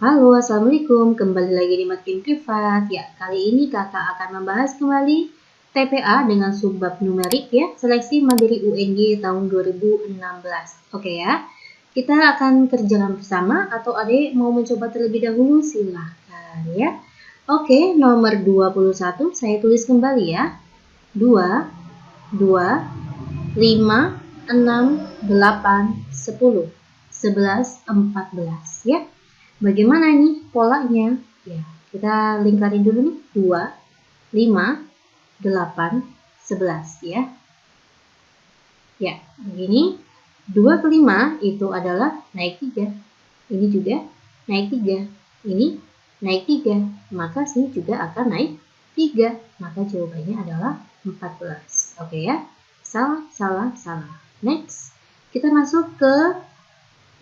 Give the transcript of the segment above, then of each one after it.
Halo, Assalamualaikum. Kembali lagi di Makin Privat. Ya, kali ini kakak akan membahas kembali TPA dengan subbab numerik ya, seleksi mandiri UNY tahun 2016. Oke ya, kita akan kerjakan bersama atau adik mau mencoba terlebih dahulu silahkan ya. Oke, nomor 21 saya tulis kembali ya. 2, 2, 5, 6, 8, 10, 11, 14 ya. Bagaimana nih polanya? Ya, kita lingkarin dulu nih. 2, 5, 8, 11 ya. Ya, begini. 2 ke 5 itu adalah naik 3. Ini juga naik 3. Ini naik 3. Maka sini juga akan naik 3. Maka jawabannya adalah 14. Oke ya. Salah. Next. Kita masuk ke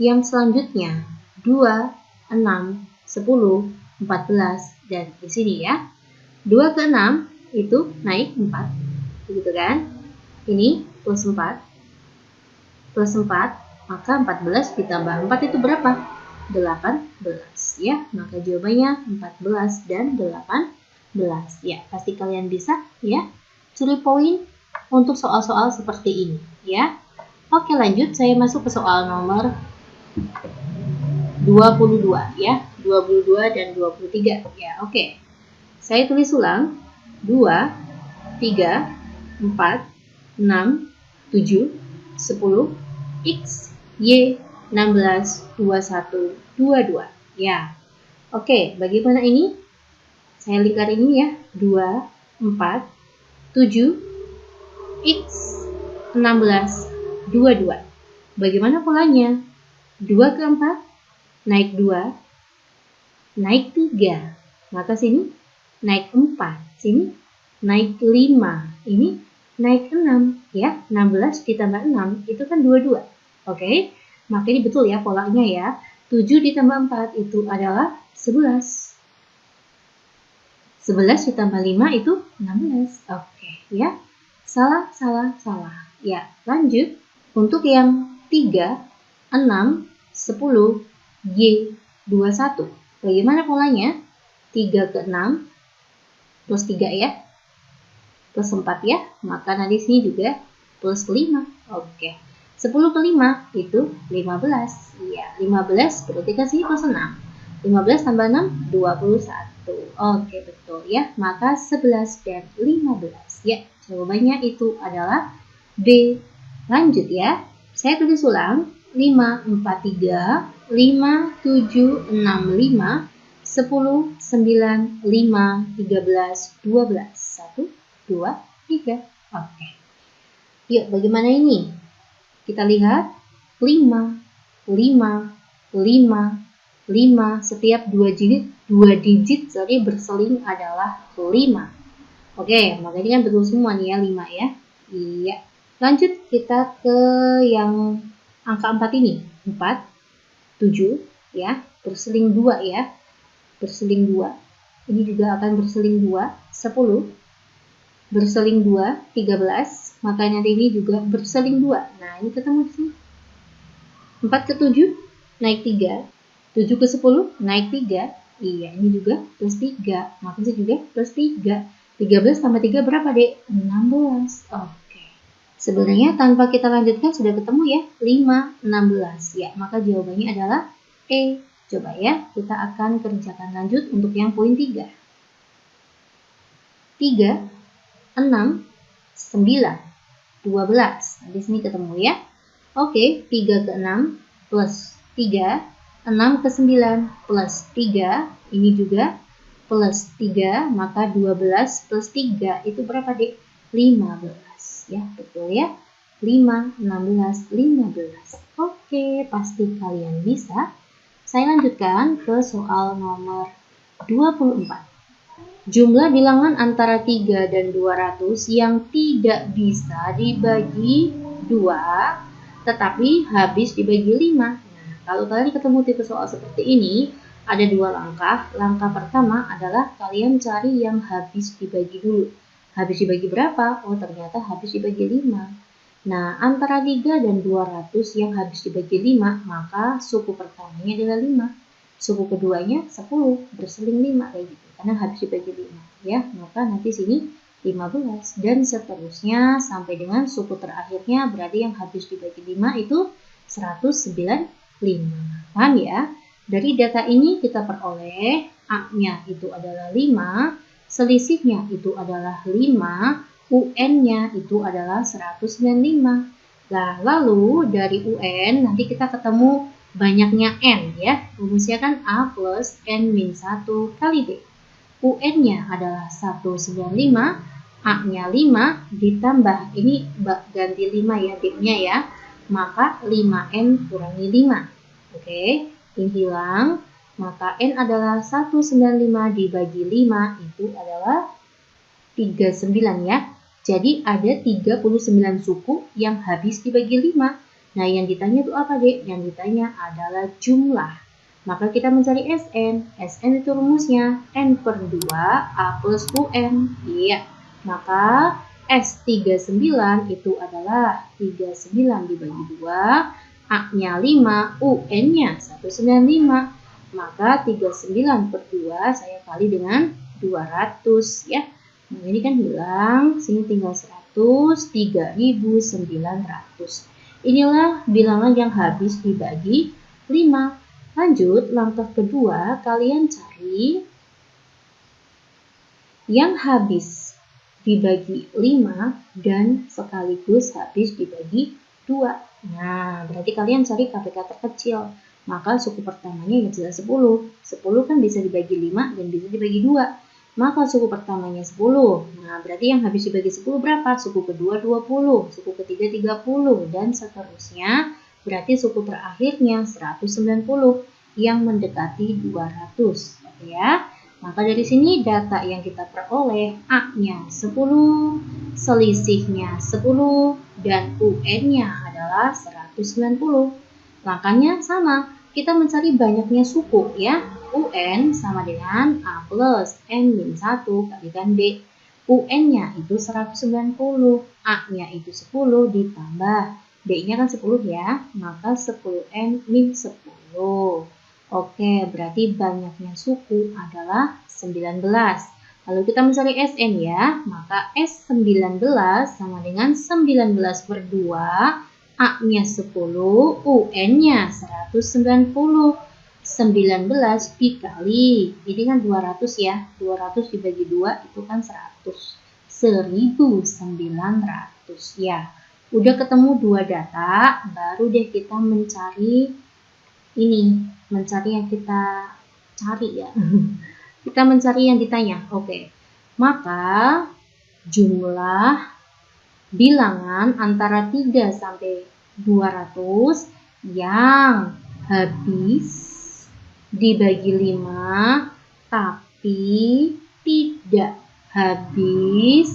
yang selanjutnya. 2, 6, 10, 14, dan di sini ya. 2 ke 6 itu naik 4. Begitu kan? Ini plus 4. Plus 4, maka 14 ditambah 4 itu berapa? 18 ya. Maka jawabannya 14 dan 18. Ya, pasti kalian bisa ya. Curi poin untuk soal-soal seperti ini ya. Oke, lanjut. Saya masuk ke soal nomor 22 ya, 22 dan 23 ya. Oke. Saya tulis ulang. 2, 3, 4, 6, 7, 10, X, Y, 16, 21, 22 ya. Oke, bagaimana ini? Saya lingkar ini ya. 2, 4, 7, X, 16, 22. Bagaimana polanya? 2 ke 4 naik 2, naik 3, maka sini naik 4, sini naik 5, ini naik 6, ya, 16 ditambah 6, itu kan 22, oke, maka ini betul ya polanya ya, 7 ditambah 4 itu adalah 11, 11 ditambah 5 itu 16, oke, ya, salah, ya, lanjut, untuk yang 3, 6, 10, Y21. Bagaimana polanya? 3 ke 6 plus 3 ya. Plus 4 ya. Maka nanti sini juga plus 5. Oke. 10 ke 5 itu 15. Iya, 15 berarti kan sini plus 6. 15 tambah 6, 21. Oke, betul ya. Maka 11 dan 15. Ya, jawabannya itu adalah B. Lanjut ya. Saya tulis ulang. 5, 4, 3, 5, 7, 6, 5, 10, 9, 5, 13, 12, 1, 2, 3. Oke. Yuk, bagaimana ini? Kita lihat 5, 5, 5, 5. Setiap 2 digit berseling adalah 5. Oke, maka ini kan betul semua nih ya, 5 ya. Iya. Lanjut kita ke yang angka 4 ini, 4, 7 ya, berseling 2 ya, berseling 2, ini juga akan berseling 2, 10, berseling 2, 13, maka nanti ini juga berseling 2, nah ini ketemu di sini, 4 ke 7 naik 3, 7 ke 10 naik 3, iya ini juga plus 3, maka ini juga plus 3, 13 tambah 3 berapa dek? 16, sebenarnya tanpa kita lanjutkan sudah ketemu ya, 5, 16. Ya, maka jawabannya adalah E. Coba ya, kita akan kerjakan lanjut untuk yang poin 3. 3, 6, 9, 12. Di sini ketemu ya. Oke, 3 ke 6 plus 3, 6 ke 9 plus 3, ini juga plus 3, maka 12 plus 3 itu berapa dek? 15. Ya, betul ya. 5, 16, 15. Oke, pasti kalian bisa. Saya lanjutkan ke soal nomor 24. Jumlah bilangan antara 3 dan 200 yang tidak bisa dibagi 2, tetapi habis dibagi 5. Nah, kalau kalian ketemu tipe soal seperti ini, ada 2 langkah. Langkah pertama adalah kalian cari yang habis dibagi dulu. Habis dibagi berapa? Oh, ternyata habis dibagi 5. Nah, antara 3 dan 200 yang habis dibagi 5, maka suku pertamanya adalah 5. suku keduanya 10, berseling 5 kayak gitu. Karena habis dibagi 5 ya. Maka nanti sini 15 dan seterusnya sampai dengan suku terakhirnya, berarti yang habis dibagi 5 itu 195. Paham ya? Dari data ini kita peroleh A-nya itu adalah 5, selisihnya itu adalah 5, UN-nya itu adalah 195. Nah, lalu dari UN nanti kita ketemu banyaknya N ya. Rumusnya kan A plus N min 1 kali B. UN-nya adalah 195, A-nya 5, ditambah, ini ganti 5 ya, B-nya ya. Maka 5N kurangi 5. Oke, ini hilang. Maka N adalah 195 dibagi 5 itu adalah 39 ya. Jadi ada 39 suku yang habis dibagi 5. Nah, yang ditanya itu apa, Dek? Yang ditanya adalah jumlah. Maka kita mencari SN. SN itu rumusnya N per 2 A plus UN. Iya. Maka S39 itu adalah 39 dibagi 2. A-nya 5, UN-nya 195. Maka 39 per 2 saya kali dengan 200 ya. Nah, ini kan hilang, sini tinggal 100, 3.900. Inilah bilangan yang habis dibagi 5. Lanjut, langkah kedua, kalian cari yang habis dibagi 5 dan sekaligus habis dibagi 2. Nah, berarti kalian cari KPK terkecil. Maka suku pertamanya yang jelas 10. 10 kan bisa dibagi 5 dan bisa dibagi 2. Maka suku pertamanya 10. Nah, berarti yang habis dibagi 10 berapa? Suku kedua 20, suku ketiga 30, dan seterusnya. Berarti suku terakhirnya 190 yang mendekati 200. Oke ya. Maka dari sini data yang kita peroleh A-nya 10, selisihnya 10, dan UN-nya adalah 190. Langkahnya sama, kita mencari banyaknya suku ya. UN sama dengan A plus N min 1 kalikan B. UN-nya itu 190, A-nya itu 10 ditambah B-nya kan 10 ya, maka 10N min 10. Oke, berarti banyaknya suku adalah 19. Lalu kita mencari SN ya, maka S19 sama dengan 19 per 2, A-nya 10, UN-nya 190. 19 dikali, ini kan 200 ya, 200 dibagi 2 itu kan 100. 1900 ya. Udah ketemu dua data, baru deh kita mencari ini, mencari yang kita cari ya. Kita mencari yang ditanya. Oke. Maka jumlah bilangan antara 3 sampai 200 yang habis dibagi 5 tapi tidak habis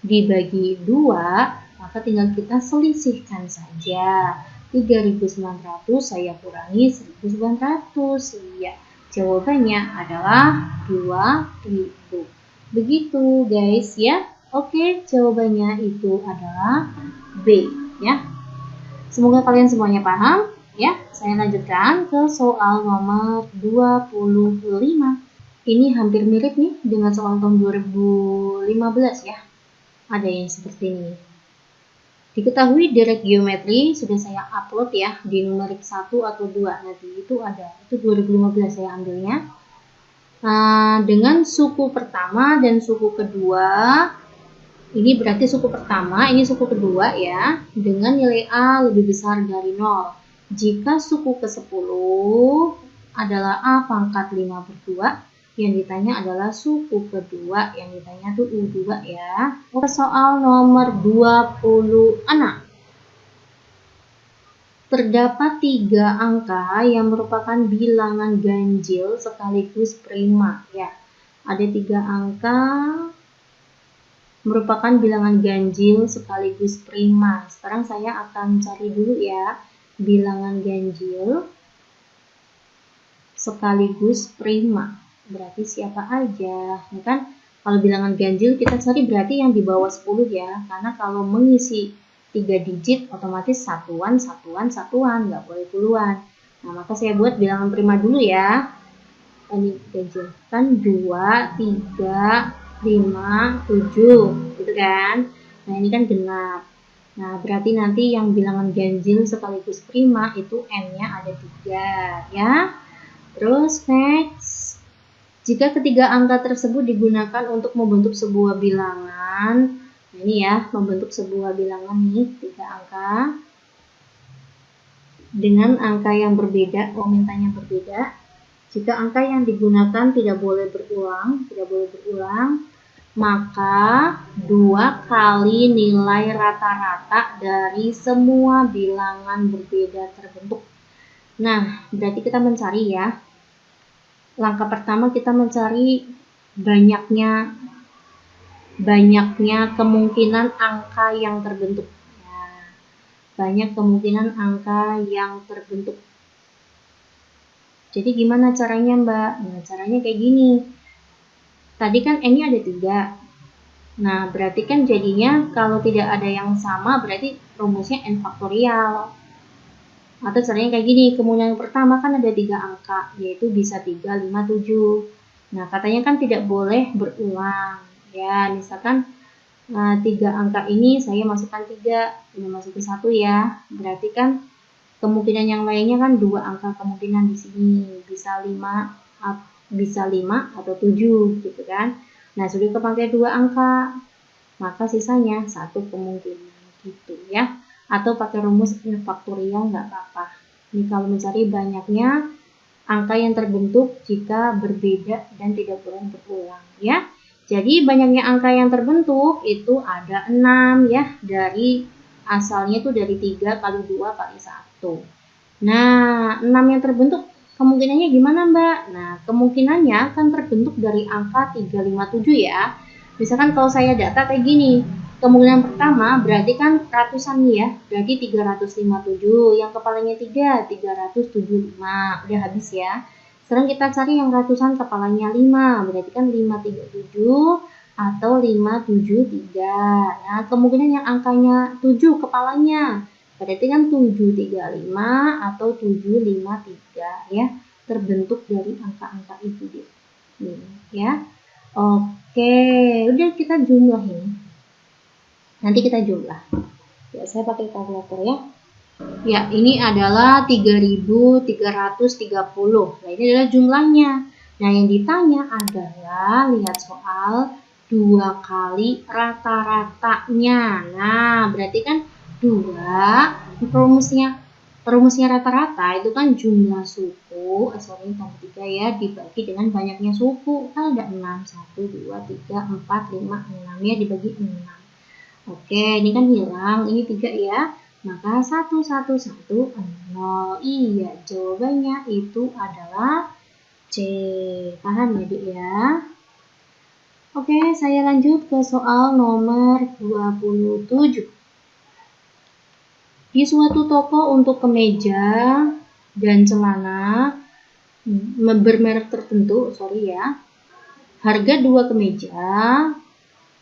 dibagi 2, maka tinggal kita selisihkan saja. 3.900 saya kurangi 1.900. Ya, jawabannya adalah 2.000. Begitu guys ya. Oke, jawabannya itu adalah B ya. Semoga kalian semuanya paham ya. Saya lanjutkan ke soal nomor 25. Ini hampir mirip nih dengan soal tahun 2015 ya. Ada yang seperti ini. Diketahui direct geometri sudah saya upload ya di numerik 1 atau 2 nanti itu ada. Itu 2015 saya ambilnya. Nah, dengan suku pertama dan suku kedua, ini berarti suku pertama, ini suku kedua ya, dengan nilai A lebih besar dari 0. Jika suku ke-10 adalah A pangkat 5 per 2, yang ditanya adalah suku kedua, yang ditanya tuh U2 ya. Oke, soal nomor 26. Terdapat 3 angka yang merupakan bilangan ganjil sekaligus prima ya. Ada 3 angka merupakan bilangan ganjil sekaligus prima. Sekarang saya akan cari dulu ya bilangan ganjil sekaligus prima. Berarti siapa aja? Ini kan kalau bilangan ganjil kita cari berarti yang di bawah 10 ya. Karena kalau mengisi 3 digit otomatis satuan, nggak boleh puluhan. Nah, maka saya buat bilangan prima dulu ya. Ini ganjil. Kan 2, 3, 5, 7. Gitu kan. Nah, ini kan genap. Nah, berarti nanti yang bilangan ganjil sekaligus prima itu N-nya ada 3 ya. Terus next. Jika ketiga angka tersebut digunakan untuk membentuk sebuah bilangan, nah ini ya, membentuk sebuah bilangan nih, 3 angka dengan angka yang berbeda, mintanya berbeda. Jika angka yang digunakan tidak boleh berulang, maka 2 kali nilai rata-rata dari semua bilangan berbeda terbentuk. Nah, berarti kita mencari ya. Langkah pertama kita mencari banyaknya kemungkinan angka yang terbentuk. Ya, banyak kemungkinan angka yang terbentuk. Jadi gimana caranya Mbak? Nah, caranya kayak gini. Tadi kan N-nya ada 3. Nah, berarti kan jadinya kalau tidak ada yang sama berarti rumusnya N faktorial. Atau caranya kayak gini, kemungkinan pertama kan ada 3 angka, yaitu bisa 3, 5, 7. Nah, katanya kan tidak boleh berulang. Ya, misalkan 3 angka ini saya masukkan 3, ini masukin 1 ya. Berarti kan kemungkinan yang lainnya kan 2 angka kemungkinan di sini. Bisa 5 atau 7 gitu kan. Nah, sudah kepakai 2 angka, maka sisanya 1 kemungkinan gitu ya. Atau pakai rumus N faktorial nggak apa-apa. Ini kalau mencari banyaknya angka yang terbentuk jika berbeda dan tidak boleh berulang ya. Jadi banyaknya angka yang terbentuk itu ada 6 ya, dari asalnya itu dari 3 kali 2 kali 1. Nah, 6 yang terbentuk kemungkinannya gimana Mbak? Nah, kemungkinannya kan terbentuk dari angka 357 ya. Misalkan kalau saya data kayak gini, kemungkinan pertama berarti kan ratusan nih ya, berarti 357, yang kepalanya 3, 375, udah habis ya. Sekarang kita cari yang ratusan kepalanya 5, berarti kan 537 atau 573. Nah, kemungkinan yang angkanya 7 kepalanya, berarti kan 735 atau 753 ya, terbentuk dari angka-angka itu dia. Nih, ya. Oke, udah kita jumlah ini. Nanti kita jumlah. Ya, saya pakai kalkulator ya. Ya, ini adalah 3.330. Nah, ini adalah jumlahnya. Nah, yang ditanya adalah lihat soal 2 kali rata-ratanya. Nah, berarti kan 2 rumusnya rata-rata itu kan jumlah suku, tambah 3 ya, dibagi dengan banyaknya suku. Kan ada 6, 1, 2, 3, 4, 5, 6 ya, dibagi 6. Oke, ini kan hilang, ini 3 ya. Maka 1, 1, 1, 0. Iya, jawabannya itu adalah C. Paham ya, Dik ya? Oke, saya lanjut ke soal nomor 27. Di suatu toko untuk kemeja dan celana bermerek tertentu, harga 2 kemeja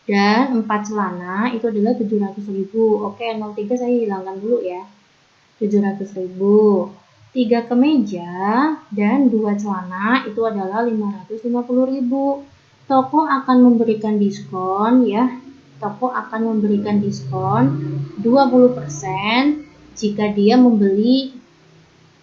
dan 4 celana itu adalah 700.000. Oke, 03 saya hilangkan dulu ya. 700.000. 3 kemeja dan 2 celana itu adalah 550.000. Toko akan memberikan diskon ya. Toko akan memberikan diskon 20% jika dia membeli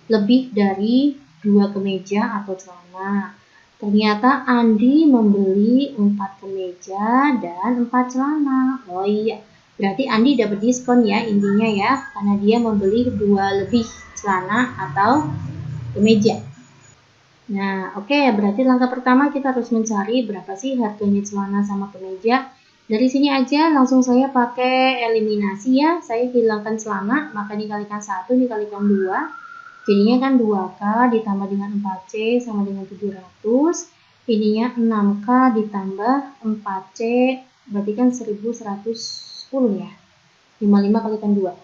lebih dari 2 kemeja atau celana. Ternyata Andi membeli 4 kemeja dan 4 celana. Oh iya, berarti Andi dapat diskon ya intinya ya, karena dia membeli 2 lebih celana atau kemeja. Nah, oke, berarti langkah pertama kita harus mencari berapa sih harganya celana sama kemeja. Dari sini aja langsung saya pakai eliminasi ya. Saya hilangkan celana, maka dikalikan 1, dikalikan 2. Jadinya kan 2K ditambah dengan 4C sama dengan 700. Ininya 6K ditambah 4C, berarti kan 1110 ya. 55 kalikan 2.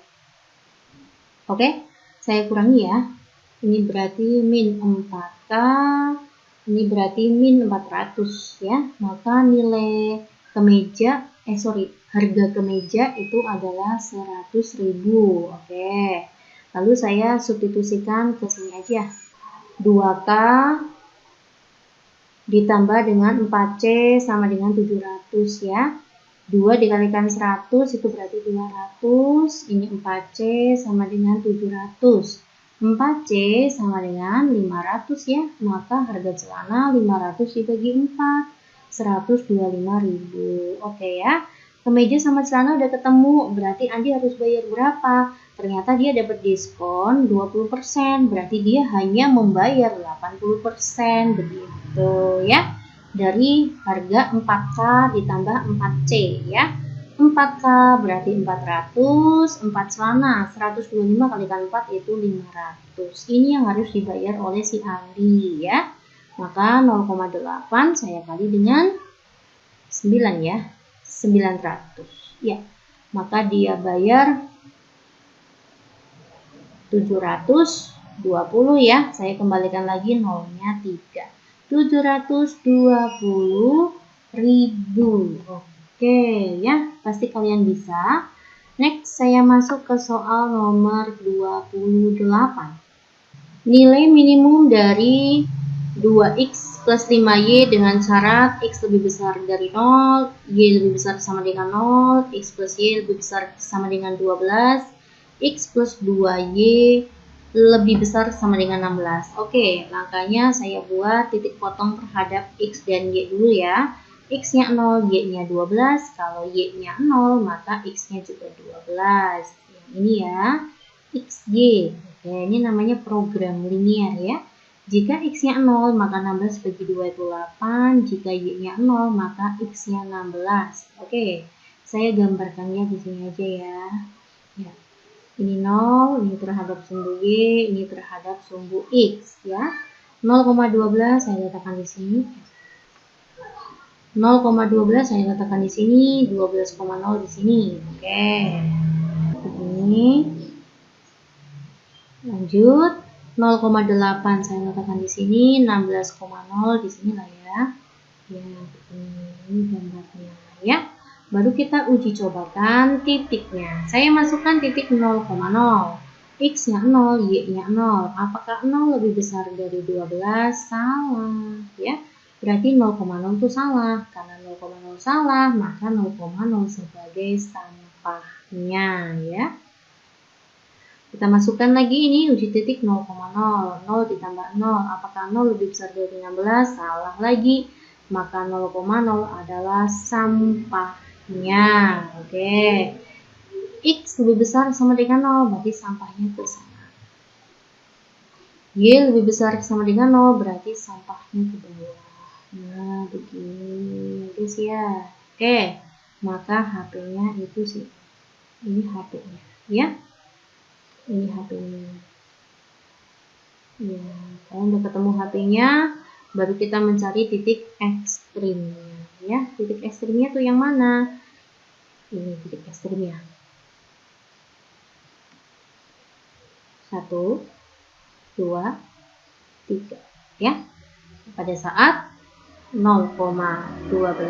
Oke, saya kurangi ya. Ini berarti min 4K, ini berarti min 400 ya. Maka nilai harga kemeja itu adalah 100.000. Oke. Lalu saya substitusikan ke sini aja. 2K ditambah dengan 4C sama dengan 700 ya. 2 dikalikan 100 itu berarti 200. Ini 4C sama dengan 700. 4C sama dengan 500 ya. Maka harga celana 500 dibagi 4. 125.000. Oke ya. Kemeja sama celana udah ketemu. Berarti Andi harus bayar berapa? Ternyata dia dapat diskon 20%. Berarti dia hanya membayar 80%. Begitu ya. Dari harga 4K ditambah 4C ya. 4K berarti 400, 4 celana, 125 kalikan 4 itu 500. Ini yang harus dibayar oleh si Andi ya. Maka 0,8 saya kali dengan 9 ya. 900 ya. Maka dia bayar 720 ya. Saya kembalikan lagi nolnya 3. 720.000. Oke ya, pasti kalian bisa. Next saya masuk ke soal nomor 28. Nilai minimum dari 2x plus 5y dengan syarat x lebih besar dari 0, y lebih besar sama dengan 0, x plus y lebih besar sama dengan 12, x plus 2y lebih besar sama dengan 16. Oke, langkahnya saya buat titik potong terhadap x dan y dulu ya. X-nya 0, Y-nya 12. Kalau Y-nya 0, maka X-nya juga 12. Yang ini ya, XY. Oke, ini namanya program linear ya. Jika X-nya 0, maka 16 bagi 2 itu 8. Jika Y-nya 0, maka X-nya 16. Oke, saya gambarkannya di sini aja ya. Ya. Ini 0, ini terhadap sumbu Y, ini terhadap sumbu X ya. 0,12 saya letakkan di sini. 0,12 saya letakkan di sini, 12,0 di sini. Oke. Ini. Lanjut. 0,8 saya letakkan di sini, 16,0 di sini lah ya. Ya, ini gambarnya ya. Baru kita uji cobakan titiknya. Saya masukkan titik 0,0. X-nya 0, Y-nya 0. Apakah 0 lebih besar dari 12? Salah, ya. Berarti 0,0 itu salah. Karena 0,0 salah, maka 0,0 sebagai sampahnya, ya. Kita masukkan lagi ini uji titik 0,0. 0 ditambah 0. Apakah 0 lebih besar dari 16? Salah lagi. Maka 0,0 adalah sampahnya. Oke. X lebih besar sama dengan 0, berarti sampahnya ke sana. Y lebih besar sama dengan 0, berarti sampahnya ke bawah. Nah, begini guys ya. Oke, maka HP-nya itu sih. Ini HP-nya, ya. Ini HP-nya. Ya, kalau udah ketemu HP-nya, baru kita mencari titik ekstrimnya, ya. Titik ekstrimnya tuh yang mana? Ini titik ekstrimnya. 1, 2, 3, ya. Pada saat 0,12,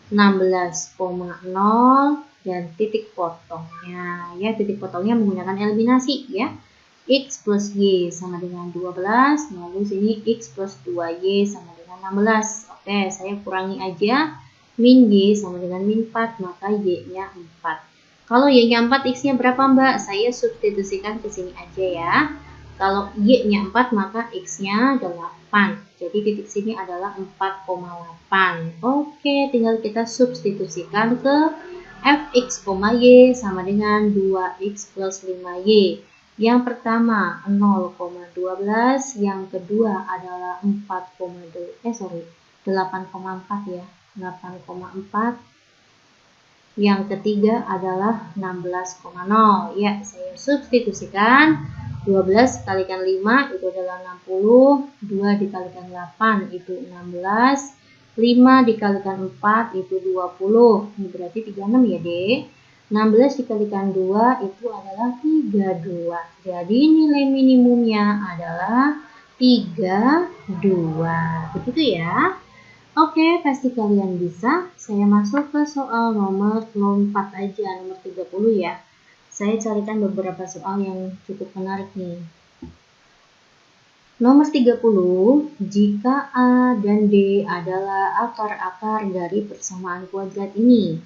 16,0 dan titik potongnya, ya. Titik potongnya menggunakan eliminasi, ya. X plus Y sama dengan 12, lalu sini X plus 2Y sama dengan 16. Oke, saya kurangi aja. Min Y sama dengan min 4, maka Y-nya 4. Kalau Y-nya 4, X-nya berapa Mbak? Saya substitusikan ke sini aja ya. Kalau Y-nya 4, maka X-nya 8. Jadi titik sini adalah 4,8. Oke, tinggal kita substitusikan ke Fx, Y sama dengan 2X plus 5Y. Yang pertama 0,12, yang kedua adalah 8,4 ya. 8,4. Yang ketiga adalah 16,0. Ya, saya substitusikan. 12 dikalikan 5 itu adalah 60. 2 dikalikan 8 itu 16. 5 dikalikan 4 itu 20. Ini berarti 36 ya, Dek. 16 dikalikan 2 itu adalah 32. Jadi nilai minimumnya adalah 32. Begitu ya. Oke, pasti kalian bisa. Saya masuk ke soal nomor 4 aja, nomor 30 ya. Saya carikan beberapa soal yang cukup menarik nih. Nomor 30, jika A dan D adalah akar-akar dari persamaan kuadrat ini.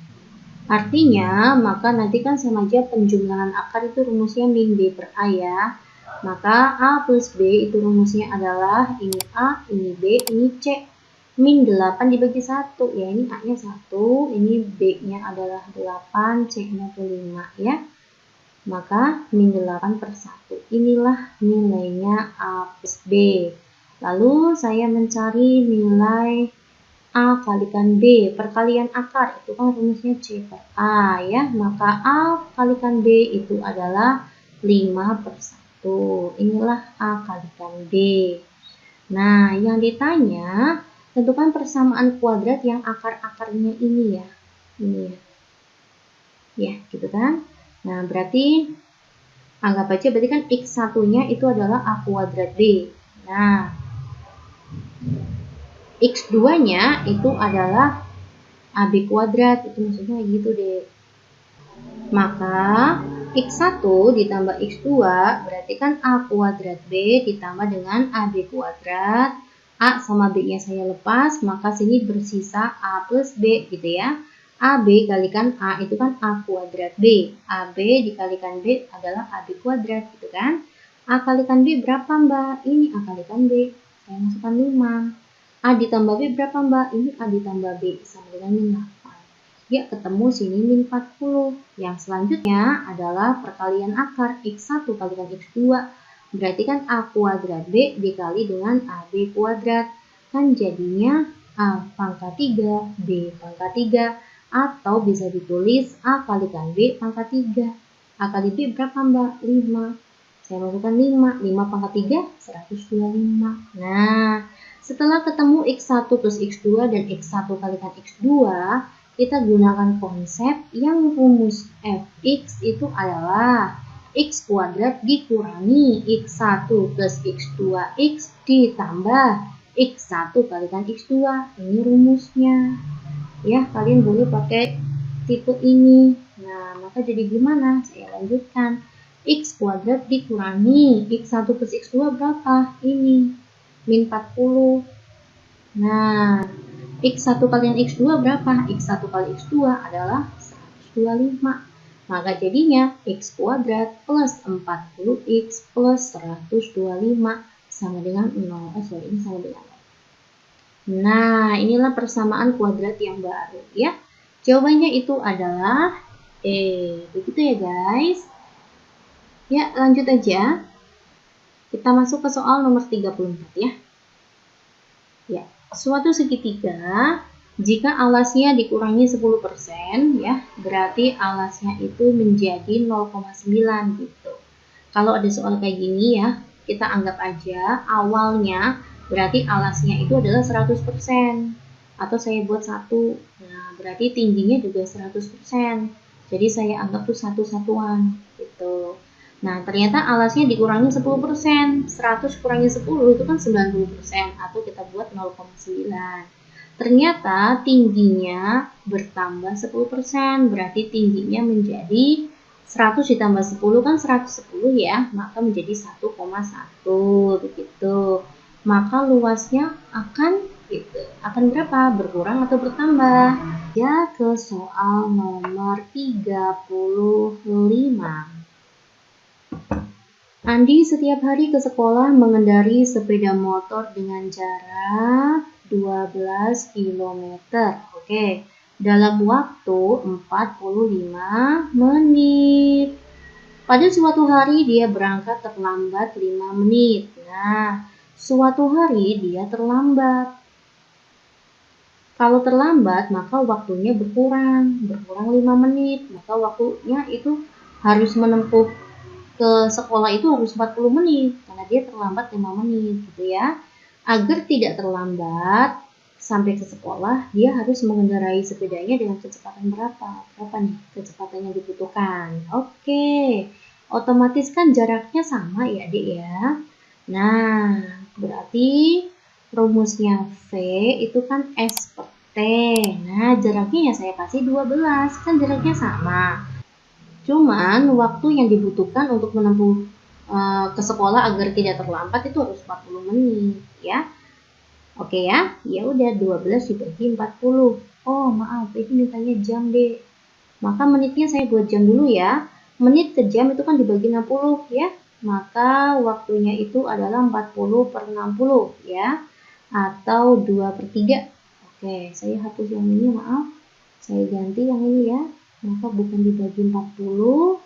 Artinya, maka nanti kan sama aja penjumlahan akar itu rumusnya min B per A ya. Maka A plus B itu rumusnya adalah ini A, ini B, ini C. Min 8 dibagi 1, ya ini A-nya 1, ini B-nya adalah 8, C-nya 5 ya. Maka min 8 per 1. Inilah nilainya A plus B. Lalu saya mencari nilai A kalikan B, perkalian akar, itu kan rumusnya C per A ya. Maka A kalikan B itu adalah 5 per 1. Inilah A kalikan B. Nah, yang ditanya, tentukan persamaan kuadrat yang akar-akarnya ini ya. Ini ya. Ya, gitu kan. Nah, berarti anggap aja berarti kan X1-nya itu adalah A kuadrat B. Nah, X2-nya itu adalah AB kuadrat. Itu maksudnya gitu deh. Maka X1 ditambah X2 berarti kan A kuadrat B ditambah dengan AB kuadrat. A sama B-nya saya lepas, maka sini bersisa A plus B gitu ya. AB kalikan A itu kan A kuadrat B. AB dikalikan B adalah AB kuadrat gitu kan. A kalikan B berapa Mbak? Ini A kalikan B. Saya masukkan 5. A ditambah B berapa Mbak? Ini A ditambah B sama dengan min 8. Ya, ketemu sini min 40. Yang selanjutnya adalah perkalian akar X1 kalikan X2. Berarti kan A kuadrat B dikali dengan AB kuadrat. Kan jadinya A pangkat 3, B pangkat 3. Atau bisa ditulis A kalikan B pangkat 3. A kali B berapa Mbak? 5. Saya masukkan 5. 5 pangkat 3, 125. Nah, setelah ketemu X1 plus X2 dan X1 kalikan X2, kita gunakan konsep yang rumus fx itu adalah x kuadrat dikurangi x1 plus x2x ditambah x1 kalikan x2. Ini rumusnya. Ya, kalian boleh pakai tipe ini. Nah, maka jadi gimana? Saya lanjutkan. X kuadrat dikurangi x1 plus x2 berapa? Ini. Min 40. Nah, X1 kalikan X2 berapa? X1 kali X2 adalah 125. Maka jadinya X kuadrat plus 40X plus 125 sama dengan 0. Ini sama dengan 0. Nah, inilah persamaan kuadrat yang baru ya. Jawabannya itu adalah E. Begitu ya guys. Ya, lanjut aja. Kita masuk ke soal nomor 34 ya. Ya, suatu segitiga jika alasnya dikurangi 10% ya, berarti alasnya itu menjadi 0,9 gitu. Kalau ada soal kayak gini ya, kita anggap aja awalnya berarti alasnya itu adalah 100%. Atau saya buat 1. Nah, berarti tingginya juga 100%. Jadi saya anggap tuh satu satuan gitu. Nah, ternyata alasnya dikurangi 10%. 100 kurangi 10 itu kan 90%. Atau kita buat 0,9. Ternyata tingginya bertambah 10%, berarti tingginya menjadi 100 ditambah 10 kan 110 ya, maka menjadi 1,1 begitu. Maka luasnya akan berapa? Berkurang atau bertambah? Ya, ke soal nomor 35. Andi setiap hari ke sekolah mengendari sepeda motor dengan jarak 12 km. Oke, dalam waktu 45 menit. Pada suatu hari dia berangkat terlambat 5 menit. Nah, suatu hari dia terlambat. Kalau terlambat, maka waktunya berkurang 5 menit. Maka waktunya itu harus menempuh ke sekolah itu harus 40 menit. Karena dia terlambat 5 menit gitu ya. Agar tidak terlambat sampai ke sekolah, dia harus mengendarai sepedanya dengan kecepatan berapa? Berapa nih kecepatan yang dibutuhkan? Oke, otomatis kan jaraknya sama ya Dek ya. Nah, berarti rumusnya V itu kan S per T. Nah, jaraknya ya saya kasih 12, kan jaraknya sama. Cuman waktu yang dibutuhkan untuk menempuh ke sekolah agar tidak terlambat itu harus 40 menit ya. Oke ya. Ya udah 12 dibagi 40. Oh, maaf, ini mintanya jam deh. Maka menitnya saya buat jam dulu ya. Menit ke jam itu kan dibagi 60 ya. Maka waktunya itu adalah 40 per 60 ya. Atau 2/3. Oke, saya hapus yang ini, maaf. Saya ganti yang ini ya. Maka bukan dibagi 40.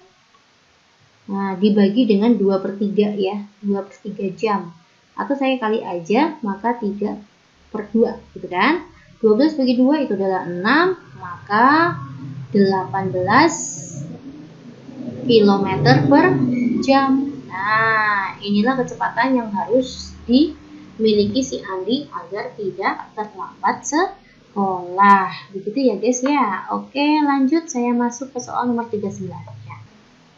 Nah, dibagi dengan 2/3 ya. 2/3 jam. Atau saya kali aja, maka 3/2 gitu kan. 12 bagi 2 itu adalah 6. Maka 18 km per jam. Nah, inilah kecepatan yang harus dimiliki si Andi agar tidak terlambat sekolah. Begitu ya guys ya. Oke, lanjut saya masuk ke soal nomor 39 ya.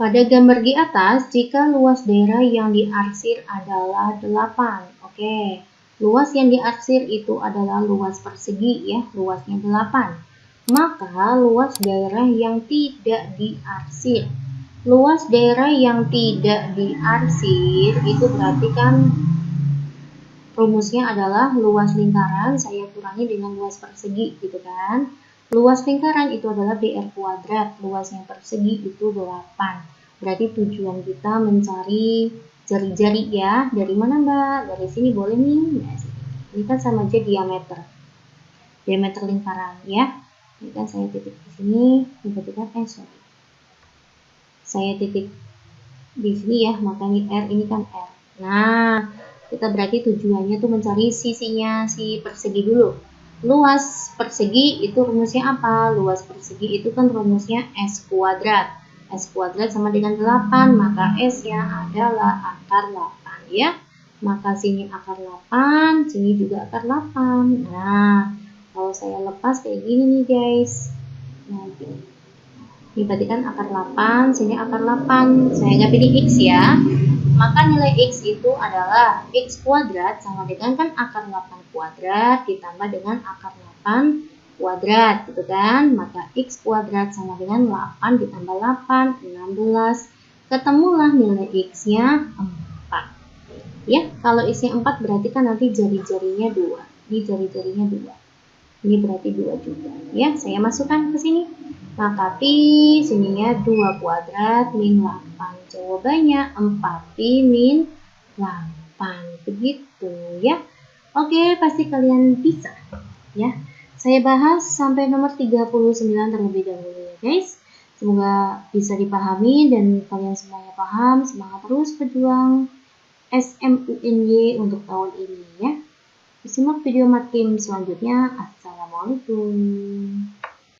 Pada gambar di atas, jika luas daerah yang diarsir adalah 8. Oke, luas yang diarsir itu adalah luas persegi ya, luasnya 8. Maka luas daerah yang tidak diarsir. Luas daerah yang tidak diarsir itu berarti kan rumusnya adalah luas lingkaran saya kurangi dengan luas persegi gitu kan. Luas lingkaran itu adalah dr kuadrat, luasnya persegi itu 8. Berarti tujuan kita mencari jari-jari ya. Dari mana Mbak? Dari sini boleh nih. Nah, ini kan sama aja diameter. Diameter lingkaran ya. Ini kan saya titik di sini, berarti kan sorry. Saya titik di sini ya, makanya R ini kan R. Nah, kita berarti tujuannya tuh mencari sisinya si persegi dulu. Luas persegi itu rumusnya apa? Luas persegi itu kan rumusnya S kuadrat. S kuadrat sama dengan 8, maka S-nya adalah akar 8 ya. Maka sini akar 8, sini juga akar 8. Nah, kalau saya lepas kayak gini nih guys. Nah, ini berarti kan akar 8, sini akar 8. Saya nggak pilih X ya. Maka nilai X itu adalah X kuadrat sama dengan kan akar 8 kuadrat ditambah dengan akar 8 kuadrat gitu kan. Maka X kuadrat sama dengan 8 ditambah 8, 16. Ketemulah nilai X-nya 4. Ya, kalau X-nya 4 berarti kan nanti jari-jarinya 2. Ini jari-jarinya 2. Ini berarti 2 juga. Ya, saya masukkan ke sini. Maka pi sininya 2 kuadrat min 8. Jawabannya 4pi min 8. Begitu ya. Oke, pasti kalian bisa. Ya. Saya bahas sampai nomor 39 terlebih dahulu ya guys. Semoga bisa dipahami dan kalian semuanya paham. Semangat terus berjuang SMUNY untuk tahun ini ya. Simak video matkim selanjutnya. Assalamualaikum.